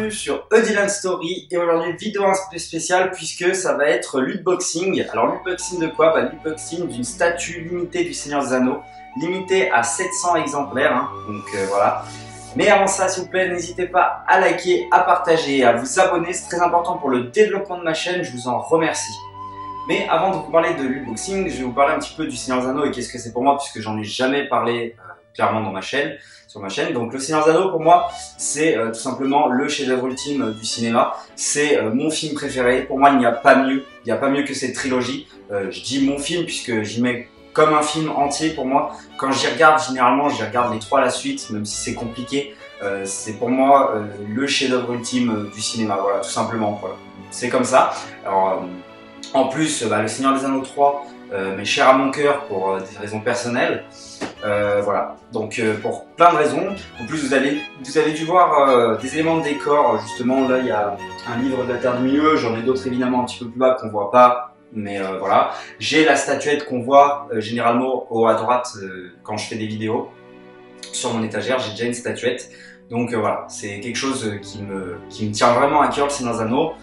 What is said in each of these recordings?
bienvenue sur A Dylan Story et aujourd'hui vidéo un peu spéciale puisque ça va être l'unboxing. Alors l'unboxing de quoi? L'unboxing d'une statue limitée du Seigneur des Anneaux, limitée à 700 exemplaires, hein. Donc voilà. Mais avant ça, s'il vous plaît, n'hésitez pas à liker, à partager, à vous abonner, c'est très important pour le développement de ma chaîne, je vous en remercie. Mais avant de vous parler de l'unboxing, je vais vous parler un petit peu du Seigneur des Anneaux et qu'est-ce que c'est pour moi puisque j'en ai jamais parlé clairement dans ma chaîne, sur ma chaîne. Donc le Seigneur des Anneaux pour moi c'est tout simplement le chef-d'œuvre ultime du cinéma. C'est mon film préféré. Pour moi il n'y a pas mieux, que cette trilogie. Je dis mon film puisque j'y mets comme un film entier pour moi. Quand j'y regarde, généralement j'y regarde les trois à la suite, même si c'est compliqué. C'est pour moi le chef-d'œuvre ultime du cinéma, voilà, tout simplement. Voilà. C'est comme ça. Alors, en plus, le Seigneur des Anneaux 3 m'est cher à mon cœur pour des raisons personnelles. Voilà, donc pour plein de raisons. En plus, vous avez dû voir des éléments de décor. Justement, là, il y a un livre de la Terre du Milieu. J'en ai d'autres évidemment un petit peu plus bas qu'on voit pas. Mais voilà, j'ai la statuette qu'on voit généralement au haut à droite quand je fais des vidéos. Sur mon étagère, j'ai déjà une statuette. Donc voilà, c'est quelque chose qui me tient vraiment à cœur, le Seigneur des Anneaux.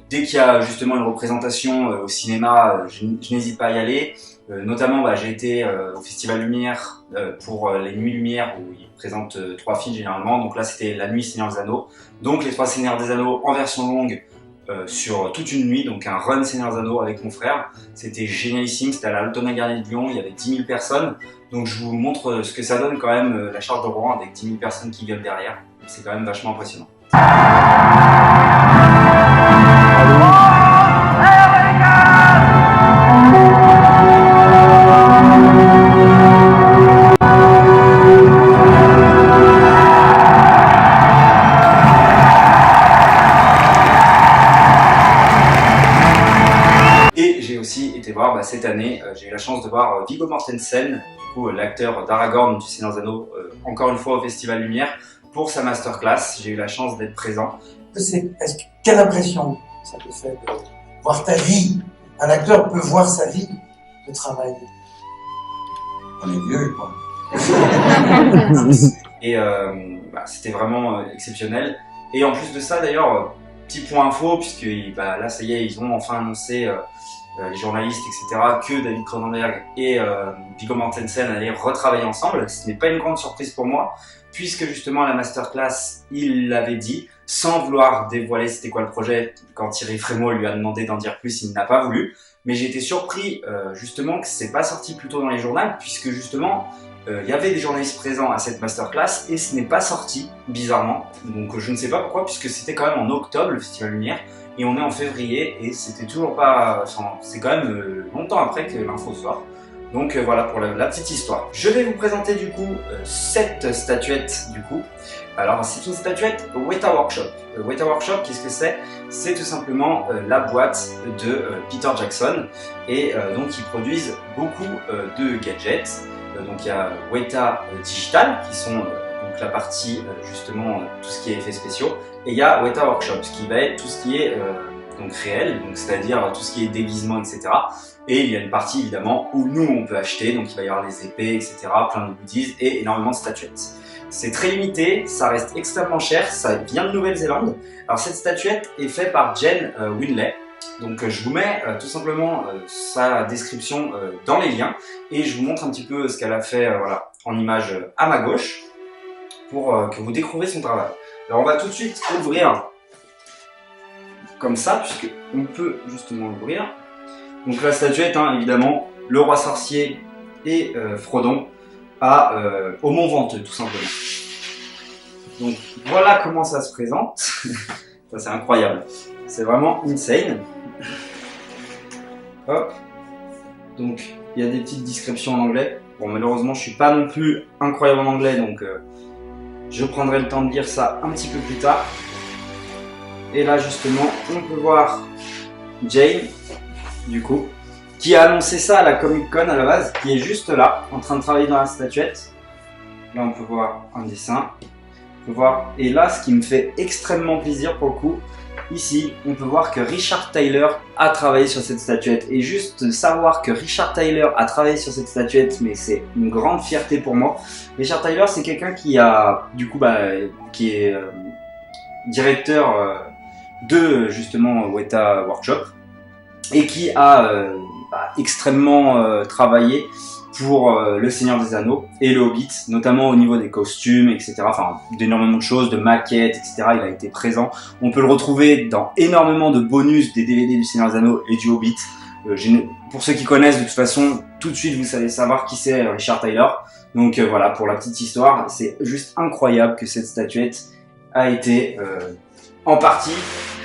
Dès qu'il y a justement une représentation au cinéma, je n'hésite pas à y aller. Notamment, j'ai été au Festival Lumière pour les Nuits Lumière où ils présentent 3 films généralement. Donc là, c'était La Nuit Seigneur des Anneaux. Donc les 3 Seigneurs des Anneaux en version longue sur toute une nuit. Donc un run Seigneur des Anneaux avec mon frère. C'était génialissime. C'était à la Altona Garnier de Lyon. Il y avait 10 000 personnes. Donc je vous montre ce que ça donne quand même la charge de Rouen avec 10 000 personnes qui viennent derrière. C'est quand même vachement impressionnant. Et j'ai aussi été voir cette année, j'ai eu la chance de voir Viggo Mortensen, du coup l'acteur d'Aragorn du Seigneur des Anneaux, encore une fois au Festival Lumière, pour sa masterclass. J'ai eu la chance d'être présent. Quelle impression ça te fait de voir ta vie? Un acteur peut voir sa vie de travail. On est vieux, quoi. Et c'était vraiment exceptionnel. Et en plus de ça, d'ailleurs, petit point info, puisque là, ça y est, ils ont enfin annoncé, les journalistes, etc., que David Cronenberg et Viggo Mortensen allaient retravailler ensemble. Ce n'est pas une grande surprise pour moi, puisque justement à la masterclass, il l'avait dit, sans vouloir dévoiler c'était quoi le projet. Quand Thierry Frémaux lui a demandé d'en dire plus, il n'a pas voulu. Mais j'ai été surpris justement que c'est pas sorti plus tôt dans les journaux, puisque justement il y avait des journalistes présents à cette masterclass et ce n'est pas sorti, bizarrement. Donc je ne sais pas pourquoi, puisque c'était quand même en octobre le Festival Lumière et on est en février et c'était toujours pas. Enfin, c'est quand même longtemps après que l'info sort. Donc voilà pour la petite histoire. Je vais vous présenter du coup cette statuette du coup. Alors c'est une statuette Weta Workshop. Weta Workshop, qu'est-ce que c'est? C'est tout simplement la boîte de Peter Jackson et donc ils produisent beaucoup de gadgets. Donc il y a Weta Digital qui sont donc la partie justement tout ce qui est effets spéciaux et il y a Weta Workshop qui va être tout ce qui est donc réel, donc c'est-à-dire tout ce qui est déguisement, etc. Et il y a une partie évidemment où nous on peut acheter, donc il va y avoir les épées, etc., plein de goodies et énormément de statuettes. C'est très limité, ça reste extrêmement cher, ça vient de Nouvelle-Zélande. Alors cette statuette est faite par Jen Winley. Donc je vous mets tout simplement sa description dans les liens et je vous montre un petit peu ce qu'elle a fait voilà, en image à ma gauche pour que vous découvriez son travail. Alors on va tout de suite ouvrir comme ça puisque on peut justement l'ouvrir. Donc la statuette, hein, évidemment, le roi sorcier et Frodon au Mont Venteux tout simplement. Donc voilà comment ça se présente. Ça c'est incroyable, c'est vraiment insane. Hop. Donc il y a des petites descriptions en anglais. Bon malheureusement je suis pas non plus incroyable en anglais donc je prendrai le temps de lire ça un petit peu plus tard. Et là justement on peut voir Jane du coup qui a annoncé ça à la Comic Con à la base, qui est juste là en train de travailler dans la statuette. Là on peut voir un dessin. On peut voir, et là ce qui me fait extrêmement plaisir pour le coup, ici on peut voir que Richard Taylor a travaillé sur cette statuette et juste savoir que Richard Taylor a travaillé sur cette statuette, mais c'est une grande fierté pour moi. Richard Taylor c'est quelqu'un qui a du coup qui est directeur de justement Weta Workshop et qui a extrêmement travaillé pour Le Seigneur des Anneaux et Le Hobbit, notamment au niveau des costumes, etc. Enfin, d'énormément de choses, de maquettes, etc. Il a été présent. On peut le retrouver dans énormément de bonus des DVD du Seigneur des Anneaux et du Hobbit. Pour ceux qui connaissent, de toute façon, tout de suite, vous allez savoir qui c'est Richard Taylor. Donc voilà, pour la petite histoire, c'est juste incroyable que cette statuette a été en partie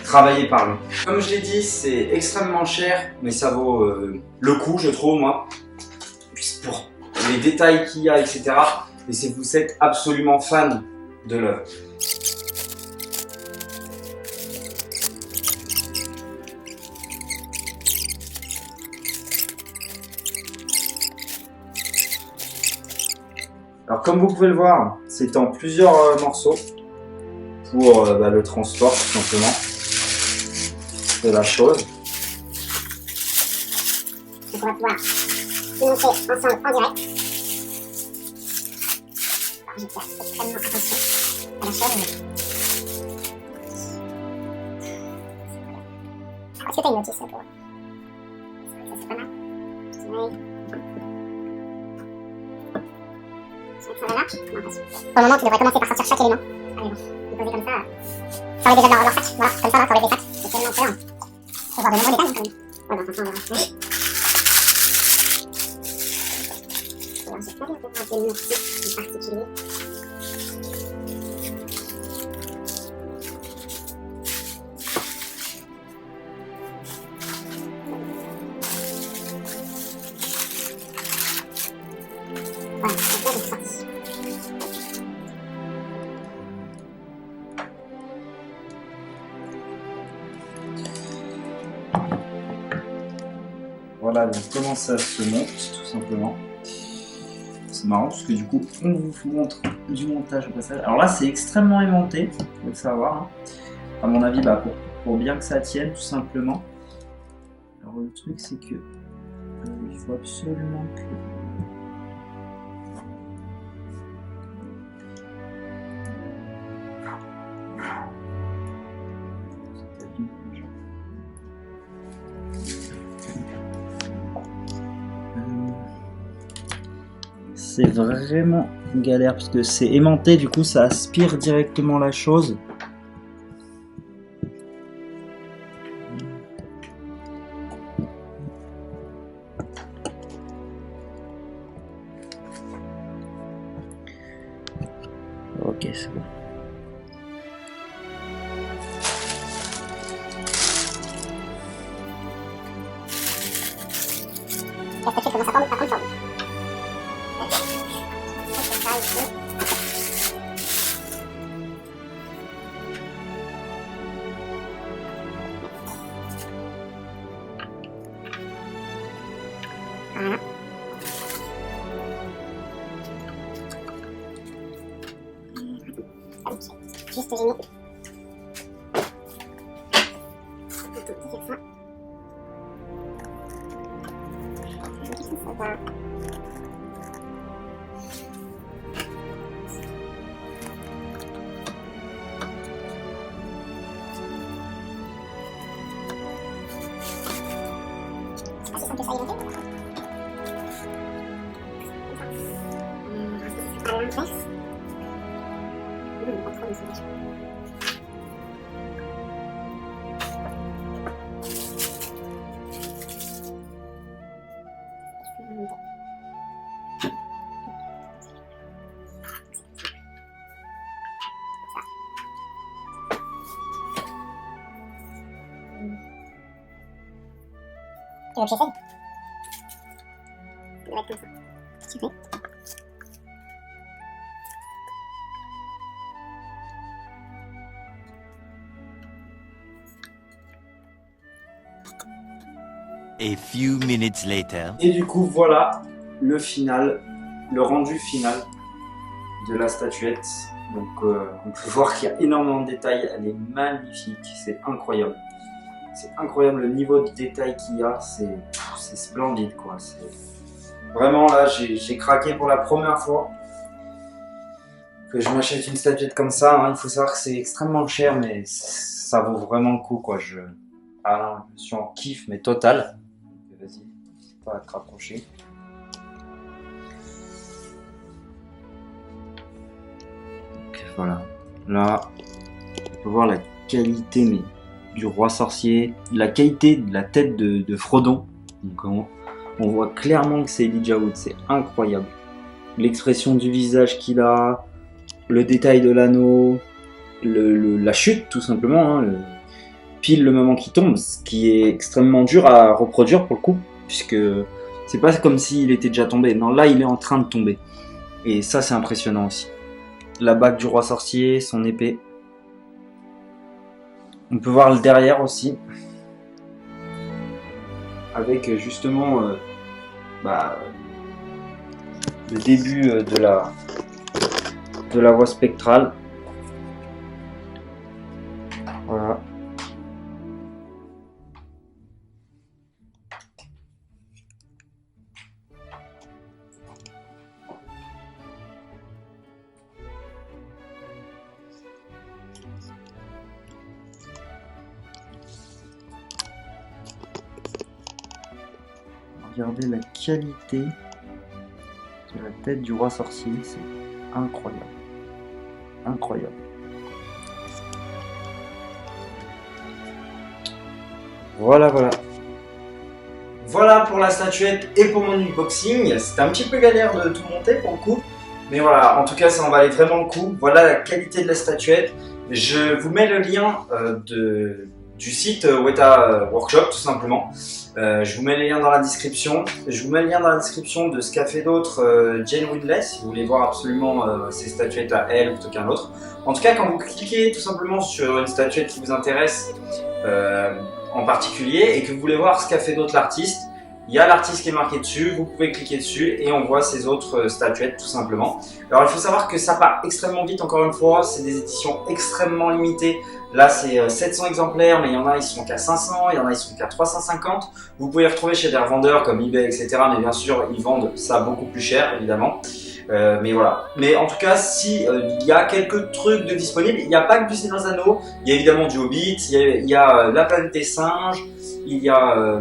travaillée par lui. Comme je l'ai dit, c'est extrêmement cher, mais ça vaut le coup, je trouve, moi. Pour les détails qu'il y a, etc. Et si vous êtes absolument fan de l'œuvre. Alors comme vous pouvez le voir, c'est en plusieurs morceaux pour le transport tout simplement de la chose. Donc on va pouvoir monter ensemble en direct. Alors je vais faire extrêmement attention à la chose. Alors est-ce que tu as une notice pour ça c'est pas mal. Ça va là? Non, pas sûr. Pour le moment, tu devrais commencer par sortir chaque élément. Allez, bon, les poser comme ça. Ça enlève déjà leur sac. Voilà, comme ça, là, ça enlève les sacs. C'est tellement très bien. On va voir de nouveaux détails, quand même. Ouais, bah, enfin, on verra. Alors, j'ai pas bien compris des motifs particuliers. Voilà, donc là, j'ai sorti. Voilà donc comment ça se monte tout simplement. C'est marrant parce que du coup on vous montre du montage au passage. Alors là c'est extrêmement aimanté, faut le savoir. Hein. À mon avis pour bien que ça tienne tout simplement. Alors le truc c'est que il faut absolument que... C'est vraiment une galère parce que c'est aimanté, du coup ça aspire directement la chose. Ok, c'est bon. La statue commence à prendre forme. Voilà. Juste j'ai mis. Ça va. C'est pas si simple que ça à éviter. À l'inverse. Pas trop de solution. Tu veux que j'essaye? Ça doit être comme ça. Super. A few minutes later. Et du coup voilà le final, le rendu final de la statuette. Donc on peut voir qu'il y a énormément de détails, elle est magnifique, c'est incroyable. C'est incroyable le niveau de détail qu'il y a, c'est splendide quoi. Vraiment là j'ai craqué pour la première fois. que je m'achète une statuette comme ça. Hein. Il faut savoir que c'est extrêmement cher, mais ça vaut vraiment le coup, quoi. Ah non, je suis en kiff, mais total. Vas-y, n'hésite pas à te rapprocher. Donc voilà, là, on peut voir la qualité mais, du roi sorcier, la qualité de la tête de Frodon. Donc on voit clairement que c'est Elijah Wood, c'est incroyable. L'expression du visage qu'il a, le détail de l'anneau, la chute tout simplement, hein, pile le moment qui tombe, ce qui est extrêmement dur à reproduire pour le coup, puisque c'est pas comme s'il était déjà tombé, non là il est en train de tomber, et ça c'est impressionnant aussi. La bague du roi sorcier, son épée, on peut voir le derrière aussi, avec justement le début de la voie spectrale. Voilà. Regardez la qualité de la tête du roi sorcier, c'est incroyable. Incroyable. Voilà. Voilà pour la statuette et pour mon unboxing. C'était un petit peu galère de tout monter pour le coup. Mais voilà, en tout cas ça en valait vraiment le coup. Voilà la qualité de la statuette. Je vous mets le lien du site Weta Workshop tout simplement. Je vous mets les liens dans la description. Je vous mets le lien dans la description de ce qu'a fait d'autre Jane Windley, si vous voulez voir absolument ces statuettes à elle plutôt qu'un autre. En tout cas, quand vous cliquez tout simplement sur une statuette qui vous intéresse en particulier et que vous voulez voir ce qu'a fait d'autre l'artiste, il y a l'artiste qui est marqué dessus, vous pouvez cliquer dessus et on voit ces autres statuettes tout simplement. Alors il faut savoir que ça part extrêmement vite, encore une fois, c'est des éditions extrêmement limitées. Là c'est 700 exemplaires, mais il y en a ils sont qu'à 500, il y en a ils sont qu'à 350. Vous pouvez les retrouver chez des revendeurs comme eBay, etc. Mais bien sûr ils vendent ça beaucoup plus cher évidemment. Mais voilà. Mais en tout cas, si il y a quelques trucs de disponibles, il n'y a pas que du Seigneur des Anneaux, il y a évidemment du Hobbit, il y a La Planète des Singes, il y a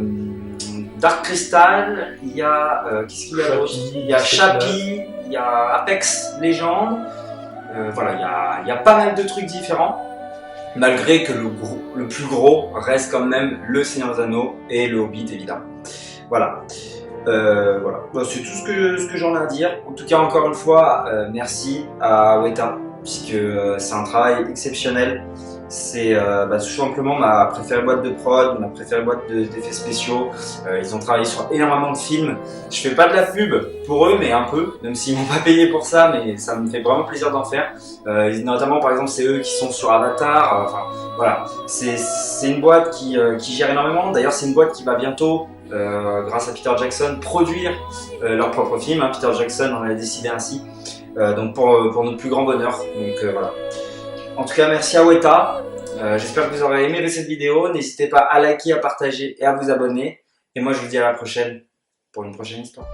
Dark Crystal, il y a qu'est-ce qu'il y a d'autre ? Il y a Chappie, il y a Apex Legends. Voilà, il y a pas mal de trucs différents. Malgré que le plus gros reste quand même le Seigneur des Anneaux et le Hobbit évidemment. Voilà. Voilà. Bon, c'est tout ce que j'en ai à dire. En tout cas, encore une fois, merci à Weta, puisque c'est un travail exceptionnel. C'est tout simplement ma préférée boîte de prod, ma préférée boîte d'effets spéciaux. Ils ont travaillé sur énormément de films. Je fais pas de la pub pour eux, mais un peu, même s'ils m'ont pas payé pour ça, mais ça me fait vraiment plaisir d'en faire. Notamment, par exemple, c'est eux qui sont sur Avatar. Enfin, voilà. C'est une boîte qui gère énormément. D'ailleurs, c'est une boîte qui va bientôt, grâce à Peter Jackson, produire leur propre film. Hein. Peter Jackson en a décidé ainsi. Donc pour notre plus grand bonheur. Donc voilà. En tout cas, merci à Weta. J'espère que vous aurez aimé cette vidéo. N'hésitez pas à liker, à partager et à vous abonner. Et moi, je vous dis à la prochaine pour une prochaine histoire.